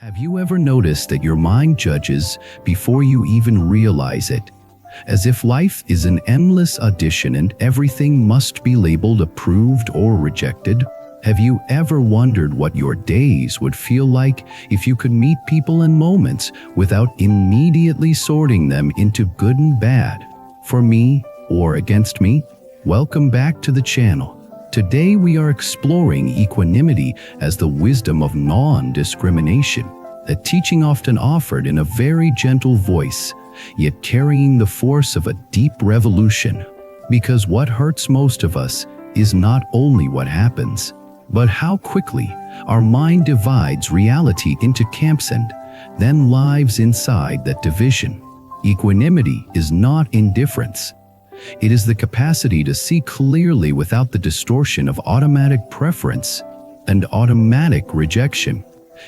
Have you ever noticed that your mind judges before you even realize it? As if life is an endless audition and everything must be labeled approved or rejected? Have you ever wondered what your days would feel like if you could meet people and moments without immediately sorting them into good and bad, for me or against me? Welcome back to the channel. Today we are exploring equanimity as the wisdom of non-discrimination, a teaching often offered in a very gentle voice, yet carrying the force of a deep revolution. Because what hurts most of us is not only what happens, but how quickly our mind divides reality into camps and then lives inside that division. Equanimity is not indifference. It is the capacity to see clearly without the distortion of automatic preference and automatic rejection.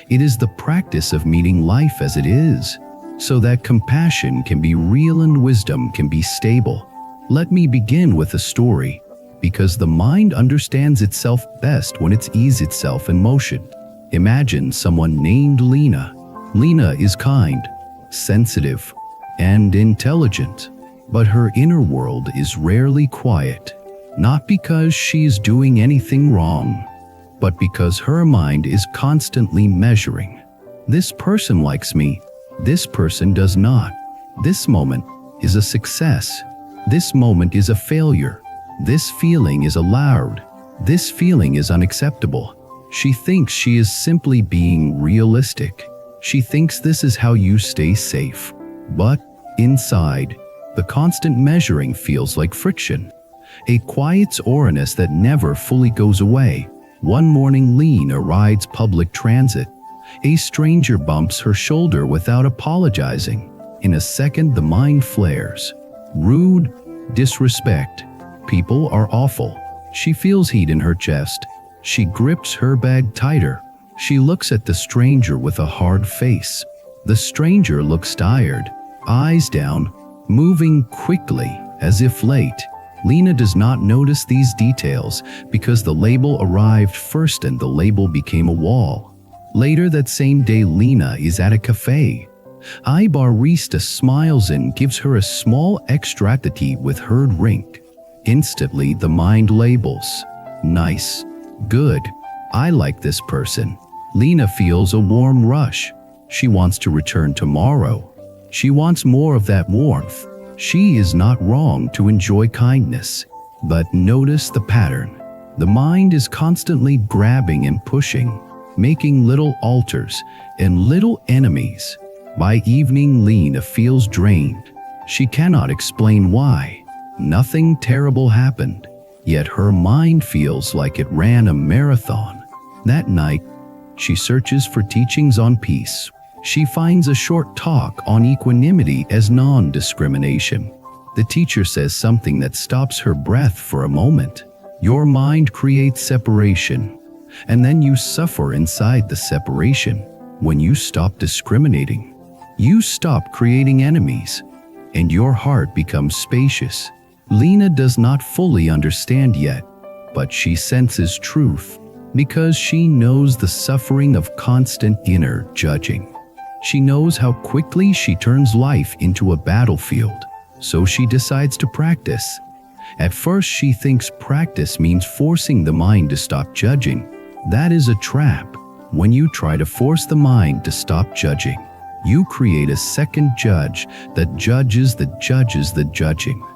It is the practice of meeting life as it is, so that compassion can be real and wisdom can be stable. Let me begin with a story, because the mind understands itself best when it eases itself in motion. Imagine someone named Lena. Lena is kind, sensitive, and intelligent. But her inner world is rarely quiet, not because she's doing anything wrong, but because her mind is constantly measuring. This person likes me, this person does not. This moment is a success, this moment is a failure. This feeling is allowed, this feeling is unacceptable. She thinks she is simply being realistic. She thinks this is how you stay safe. But inside, the constant measuring feels like friction, a quiet oriness that never fully goes away. One morning Lena rides public transit. A stranger bumps her shoulder without apologizing. In a second the mind flares. Rude, disrespect. People are awful. She feels heat in her chest. She grips her bag tighter. She looks at the stranger with a hard face. The stranger looks tired, eyes down, moving quickly, as if late. Lena does not notice these details because the label arrived first and the label became a wall. Later that same day, Lena is at a cafe. A barista smiles and gives her a small extra tea with her drink. Instantly the mind labels. Nice. Good. I like this person. Lena feels a warm rush. She wants to return tomorrow. She wants more of that warmth. She is not wrong to enjoy kindness, but notice the pattern. The mind is constantly grabbing and pushing, making little altars and little enemies. By evening, Lena feels drained. She cannot explain why. Nothing terrible happened, yet her mind feels like it ran a marathon. That night, she searches for teachings on peace. She finds a short talk on equanimity as non-discrimination. The teacher says something that stops her breath for a moment. Your mind creates separation, and then you suffer inside the separation. When you stop discriminating, you stop creating enemies, and your heart becomes spacious. Lena does not fully understand yet, but she senses truth, because she knows the suffering of constant inner judging. She knows how quickly she turns life into a battlefield, so she decides to practice. At first she thinks practice means forcing the mind to stop judging. That is a trap. When you try to force the mind to stop judging, you create a second judge that judges the judging.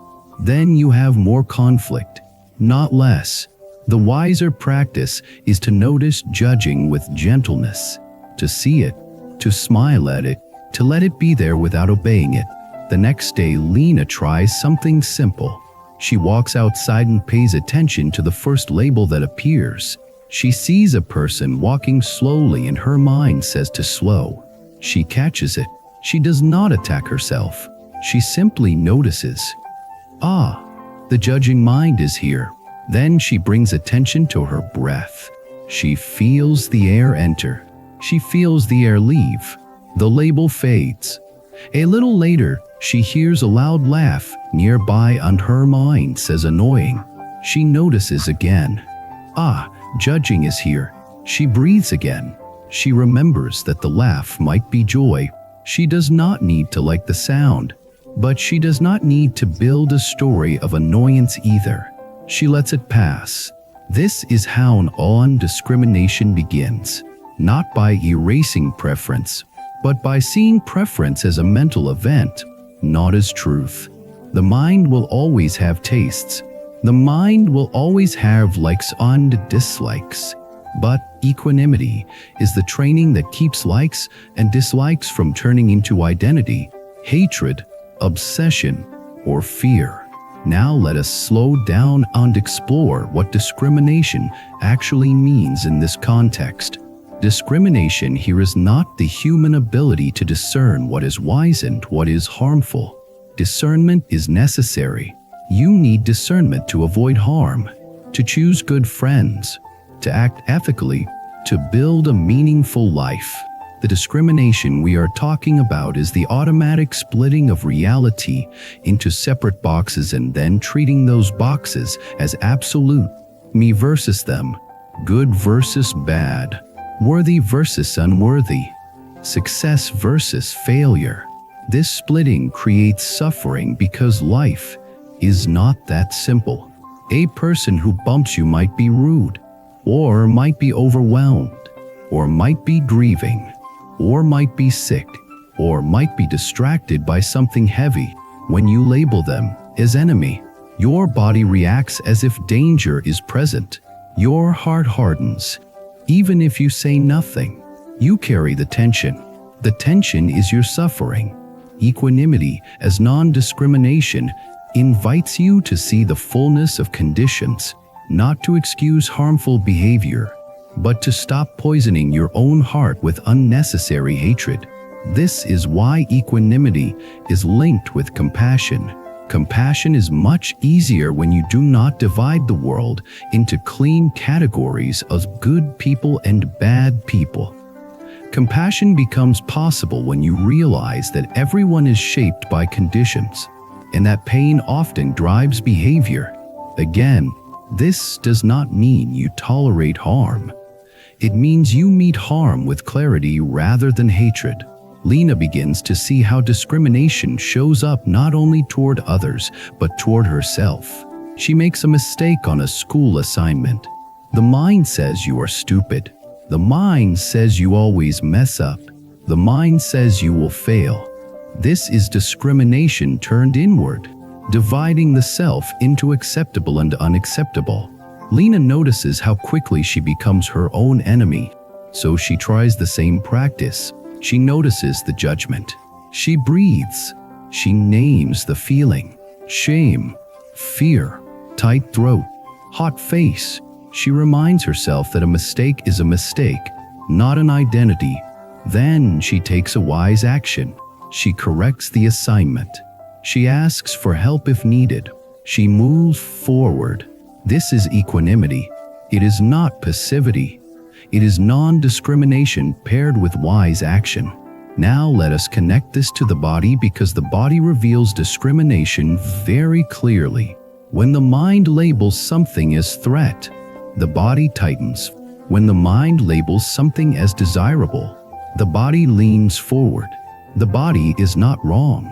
Then you have more conflict, not less. The wiser practice is to notice judging with gentleness, to see it, to smile at it, to let it be there without obeying it. The next day, Lena tries something simple. She walks outside and pays attention to the first label that appears. She sees a person walking slowly and her mind says to slow. She catches it. She does not attack herself. She simply notices. The judging mind is here. Then she brings attention to her breath. She feels the air enter. She feels the air leave. The label fades. A little later, she hears a loud laugh nearby and her mind says annoying. She notices again. Judging is here. She breathes again. She remembers that the laugh might be joy. She does not need to like the sound, but she does not need to build a story of annoyance either. She lets it pass. This is how non-discrimination begins, not by erasing preference, but by seeing preference as a mental event, not as truth. The mind will always have tastes. The mind will always have likes and dislikes. But equanimity is the training that keeps likes and dislikes from turning into identity, hatred, obsession, or fear. Now let us slow down and explore what discrimination actually means in this context. Discrimination here is not the human ability to discern what is wise and what is harmful. Discernment is necessary. You need discernment to avoid harm, to choose good friends, to act ethically, to build a meaningful life. The discrimination we are talking about is the automatic splitting of reality into separate boxes and then treating those boxes as absolute. Me versus them, good versus bad, worthy versus unworthy, success versus failure. This splitting creates suffering because life is not that simple. A person who bumps you might be rude, or might be overwhelmed, or might be grieving, or might be sick, or might be distracted by something heavy. When you label them as enemy, your body reacts as if danger is present. Your heart hardens. Even if you say nothing, you carry the tension. The tension is your suffering. Equanimity, as non-discrimination, invites you to see the fullness of conditions, not to excuse harmful behavior, but to stop poisoning your own heart with unnecessary hatred. This is why equanimity is linked with compassion. Compassion is much easier when you do not divide the world into clean categories of good people and bad people. Compassion becomes possible when you realize that everyone is shaped by conditions, and that pain often drives behavior. Again, this does not mean you tolerate harm. It means you meet harm with clarity rather than hatred. Lena begins to see how discrimination shows up not only toward others, but toward herself. She makes a mistake on a school assignment. The mind says you are stupid. The mind says you always mess up. The mind says you will fail. This is discrimination turned inward, dividing the self into acceptable and unacceptable. Lena notices how quickly she becomes her own enemy, so she tries the same practice. She notices the judgment. She breathes. She names the feeling. Shame, fear, tight throat, hot face. She reminds herself that a mistake is a mistake, not an identity. Then she takes a wise action. She corrects the assignment. She asks for help if needed. She moves forward. This is equanimity. It is not passivity. It is non-discrimination paired with wise action. Now let us connect this to the body because the body reveals discrimination very clearly. When the mind labels something as threat, the body tightens. When the mind labels something as desirable, the body leans forward. The body is not wrong.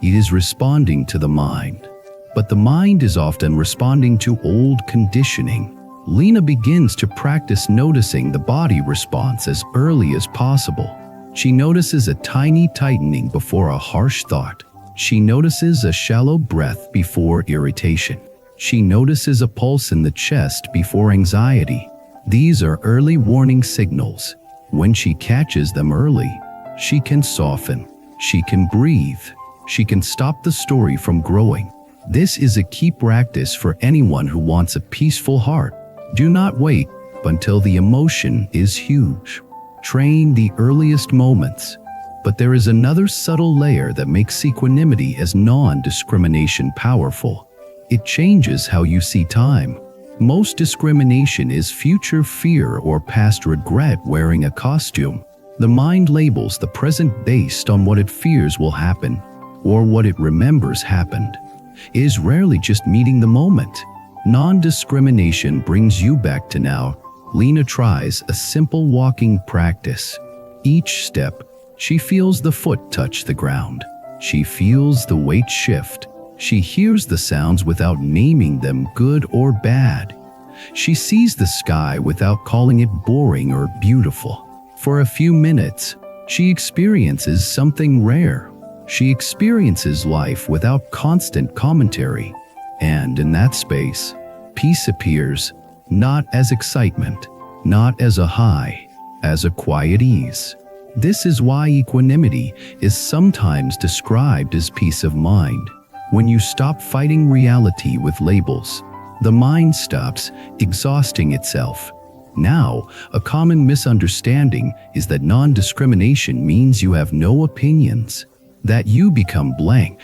It is responding to the mind. But the mind is often responding to old conditioning. Lena begins to practice noticing the body response as early as possible. She notices a tiny tightening before a harsh thought. She notices a shallow breath before irritation. She notices a pulse in the chest before anxiety. These are early warning signals. When she catches them early, she can soften. She can breathe. She can stop the story from growing. This is a key practice for anyone who wants a peaceful heart. Do not wait until the emotion is huge. Train the earliest moments. But there is another subtle layer that makes equanimity as non-discrimination powerful. It changes how you see time. Most discrimination is future fear or past regret wearing a costume. The mind labels the present based on what it fears will happen or what it remembers happened. It is rarely just meeting the moment. Non-discrimination brings you back to now. Lena tries a simple walking practice. Each step, she feels the foot touch the ground. She feels the weight shift. She hears the sounds without naming them good or bad. She sees the sky without calling it boring or beautiful. For a few minutes, she experiences something rare. She experiences life without constant commentary. And in that space, peace appears, not as excitement, not as a high, as a quiet ease. This is why equanimity is sometimes described as peace of mind. When you stop fighting reality with labels, the mind stops exhausting itself. Now, a common misunderstanding is that non-discrimination means you have no opinions, that you become blank,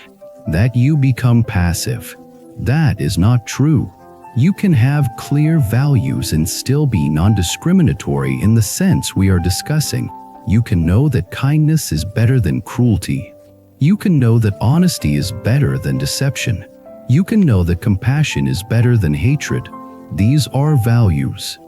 that you become passive. That is not true. You can have clear values and still be non-discriminatory in the sense we are discussing. You can know that kindness is better than cruelty. You can know that honesty is better than deception. You can know that compassion is better than hatred. These are values.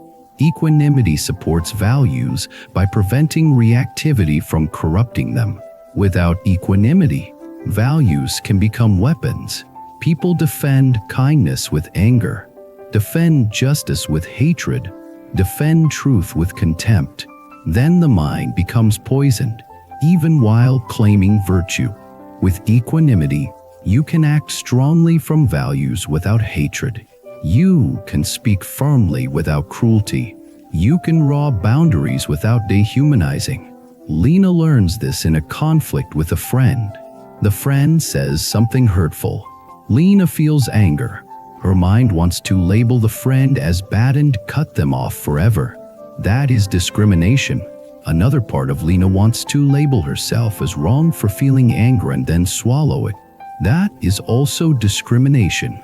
Equanimity supports values by preventing reactivity from corrupting them. Without equanimity, values can become weapons. People defend kindness with anger, defend justice with hatred, defend truth with contempt. Then the mind becomes poisoned, even while claiming virtue. With equanimity, you can act strongly from values without hatred. You can speak firmly without cruelty. You can draw boundaries without dehumanizing. Lena learns this in a conflict with a friend. The friend says something hurtful. Lena feels anger. Her mind wants to label the friend as bad and cut them off forever. That is discrimination. Another part of Lena wants to label herself as wrong for feeling anger and then swallow it. That is also discrimination.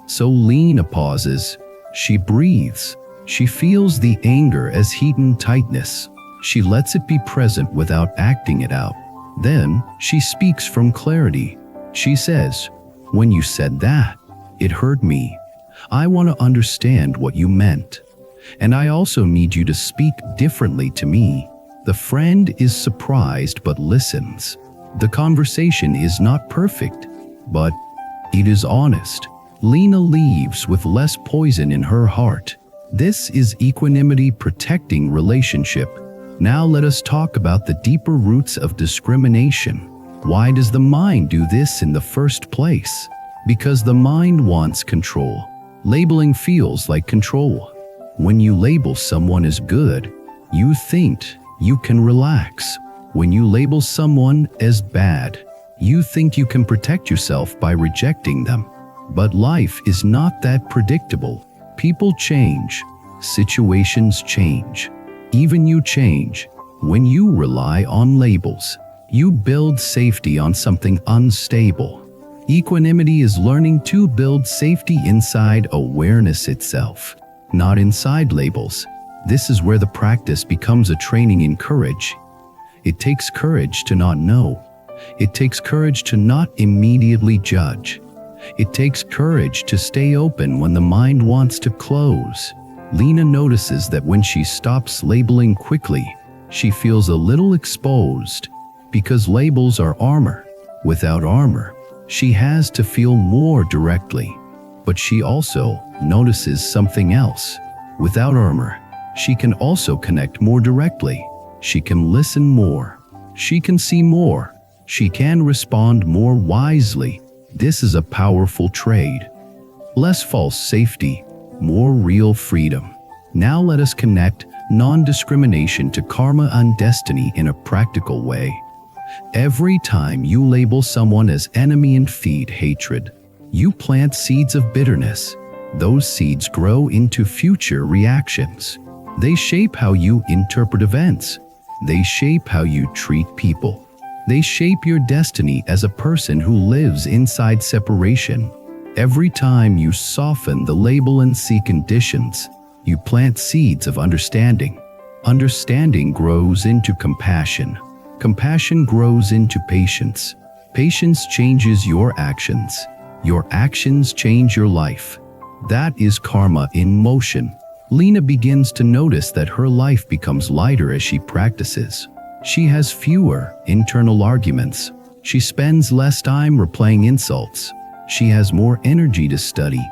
So Lena pauses. She breathes. She feels the anger as heat and tightness. She lets it be present without acting it out. Then she speaks from clarity. She says, "When you said that, it hurt me. I want to understand what you meant. And I also need you to speak differently to me." The friend is surprised but listens. The conversation is not perfect, but it is honest. Lena leaves with less poison in her heart. This is equanimity protecting relationship. Now let us talk about the deeper roots of discrimination. Why does the mind do this in the first place? Because the mind wants control. Labeling feels like control. When you label someone as good, you think you can relax. When you label someone as bad, you think you can protect yourself by rejecting them. But life is not that predictable. People change. Situations change. Even you change. When you rely on labels, you build safety on something unstable. Equanimity is learning to build safety inside awareness itself, not inside labels. This is where the practice becomes a training in courage. It takes courage to not know. It takes courage to not immediately judge. It takes courage to stay open when the mind wants to close. Lena notices that when she stops labeling quickly, she feels a little exposed, because labels are armor. Without armor, she has to feel more directly. But she also notices something else. Without armor, she can also connect more directly. She can listen more. She can see more. She can respond more wisely. This is a powerful trade. Less false safety, more real freedom. Now let us connect non-discrimination to karma and destiny in a practical way. Every time you label someone as enemy and feed hatred, you plant seeds of bitterness. Those seeds grow into future reactions. They shape how you interpret events. They shape how you treat people. They shape your destiny as a person who lives inside separation. Every time you soften the label and see conditions, you plant seeds of understanding. Understanding grows into compassion. Compassion grows into patience. Patience changes your actions. Your actions change your life. That is karma in motion. Lena begins to notice that her life becomes lighter as she practices. She has fewer internal arguments. She spends less time replaying insults. She has more energy to study,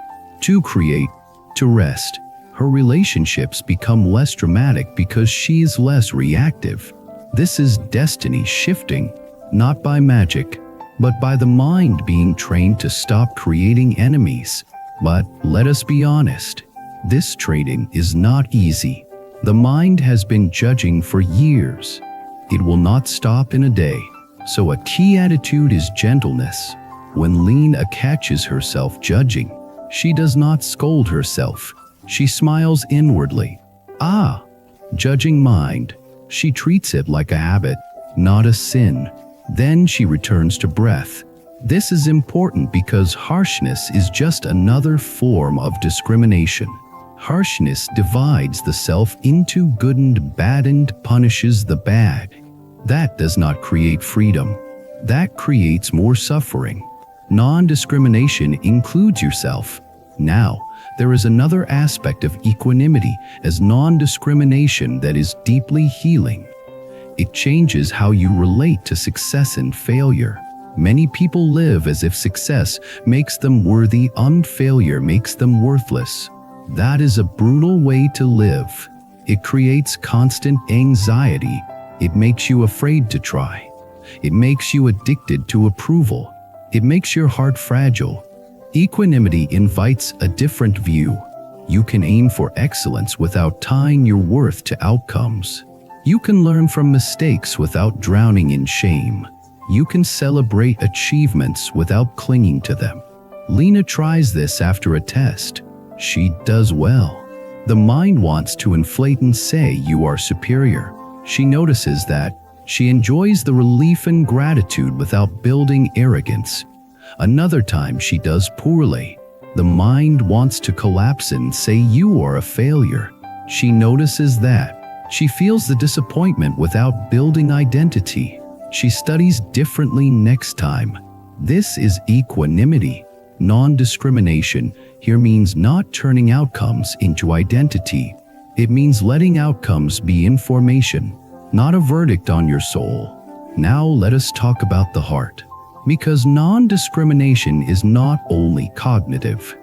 to create, to rest. Her relationships become less dramatic because she is less reactive. This is destiny shifting, not by magic, but by the mind being trained to stop creating enemies. But let us be honest, this training is not easy. The mind has been judging for years. It will not stop in a day. So a key attitude is gentleness. When Lena catches herself judging, she does not scold herself. She smiles inwardly. Judging mind. She treats it like a habit, not a sin. Then she returns to breath. This is important because harshness is just another form of discrimination. Harshness divides the self into good and bad and punishes the bad. That does not create freedom. That creates more suffering. Non-discrimination includes yourself. Now, there is another aspect of equanimity as non-discrimination that is deeply healing. It changes how you relate to success and failure. Many people live as if success makes them worthy and failure makes them worthless. That is a brutal way to live. It creates constant anxiety. It makes you afraid to try. It makes you addicted to approval. It makes your heart fragile. Equanimity invites a different view. You can aim for excellence without tying your worth to outcomes. You can learn from mistakes without drowning in shame. You can celebrate achievements without clinging to them. Lena tries this after a test. She does well. The mind wants to inflate and say you are superior. She notices that. She enjoys the relief and gratitude without building arrogance. Another time she does poorly. The mind wants to collapse and say you are a failure. She notices that. She feels the disappointment without building identity. She studies differently next time. This is equanimity. Non-discrimination here means not turning outcomes into identity. It means letting outcomes be information, not a verdict on your soul. Now let us talk about the heart. Because non-discrimination is not only cognitive,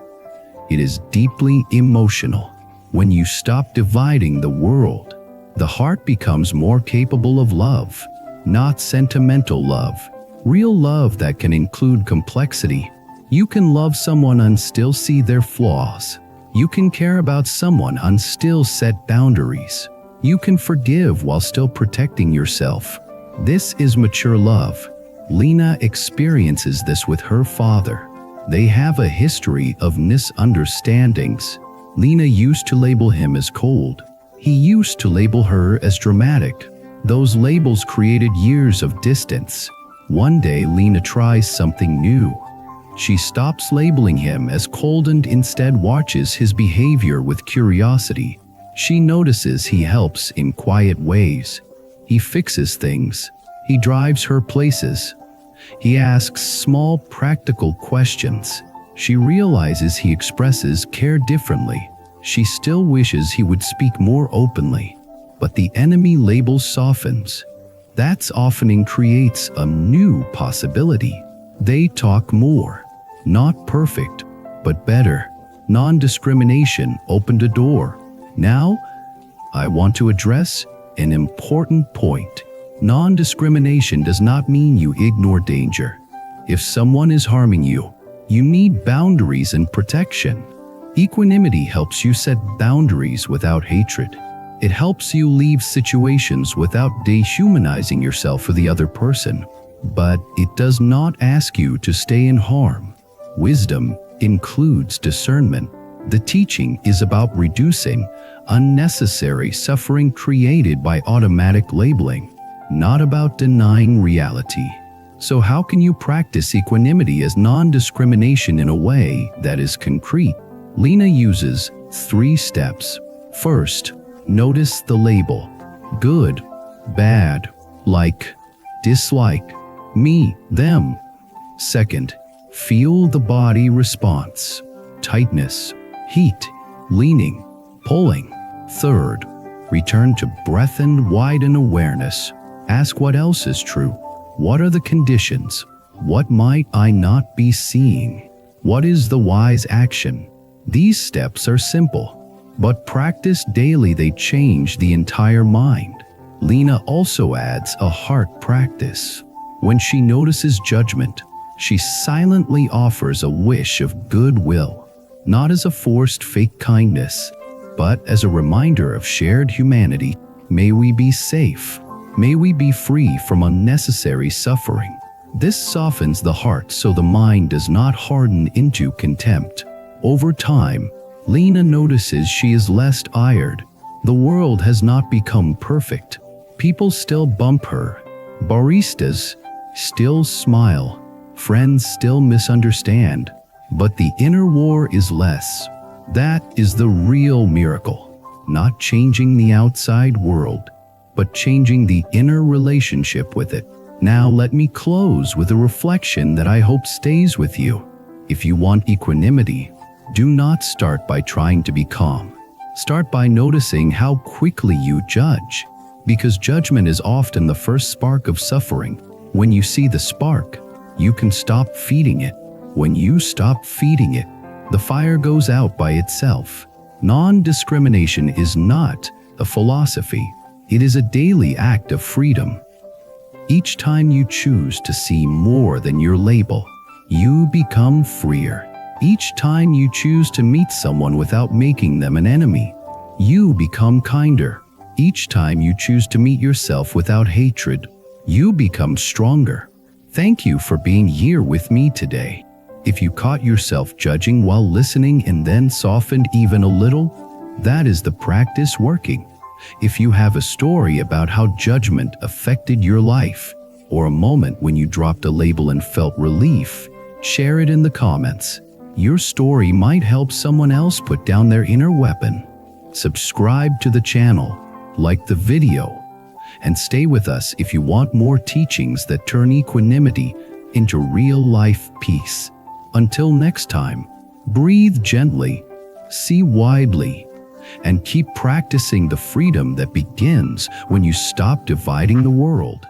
it is deeply emotional. When you stop dividing the world, the heart becomes more capable of love, not sentimental love, real love that can include complexity. You can love someone and still see their flaws. You can care about someone and still set boundaries. You can forgive while still protecting yourself. This is mature love. Lena experiences this with her father. They have a history of misunderstandings. Lena used to label him as cold. He used to label her as dramatic. Those labels created years of distance. One day, Lena tries something new. She stops labeling him as cold and instead watches his behavior with curiosity. She notices he helps in quiet ways. He fixes things. He drives her places. He asks small, practical questions. She realizes he expresses care differently. She still wishes he would speak more openly. But the enemy label softens. That softening creates a new possibility. They talk more. Not perfect, but better. Non-discrimination opened a door. Now, I want to address an important point. Non-discrimination does not mean you ignore danger. If someone is harming you, you need boundaries and protection. Equanimity helps you set boundaries without hatred. It helps you leave situations without dehumanizing yourself for the other person. But it does not ask you to stay in harm. Wisdom includes discernment. The teaching is about reducing unnecessary suffering created by automatic labeling, not about denying reality. So how can you practice equanimity as non-discrimination in a way that is concrete? Lena uses 3 steps. First, notice the label. Good, bad, like, dislike, me, them. Second, feel the body response. Tightness, heat, leaning, pulling. Third, return to breath and widen awareness. Ask what else is true. What are the conditions? What might I not be seeing? What is the wise action? These steps are simple, but practiced daily they change the entire mind. Lena also adds a heart practice. When she notices judgment, she silently offers a wish of goodwill, not as a forced fake kindness, but as a reminder of shared humanity. May we be safe. May we be free from unnecessary suffering. This softens the heart so the mind does not harden into contempt. Over time, Lena notices she is less tired. The world has not become perfect. People still bump her. Baristas still smile. Friends still misunderstand. But the inner war is less. That is the real miracle. Not changing the outside world, but changing the inner relationship with it. Now let me close with a reflection that I hope stays with you. If you want equanimity, do not start by trying to be calm. Start by noticing how quickly you judge, because judgment is often the first spark of suffering. When you see the spark, you can stop feeding it. When you stop feeding it, the fire goes out by itself. Non-discrimination is not a philosophy. It is a daily act of freedom. Each time you choose to see more than your label, you become freer. Each time you choose to meet someone without making them an enemy, you become kinder. Each time you choose to meet yourself without hatred, you become stronger. Thank you for being here with me today. If you caught yourself judging while listening and then softened even a little, that is the practice working. If you have a story about how judgment affected your life, or a moment when you dropped a label and felt relief, share it in the comments. Your story might help someone else put down their inner weapon. Subscribe to the channel, like the video, and stay with us if you want more teachings that turn equanimity into real-life peace. Until next time, breathe gently, see widely, and keep practicing the freedom that begins when you stop dividing the world.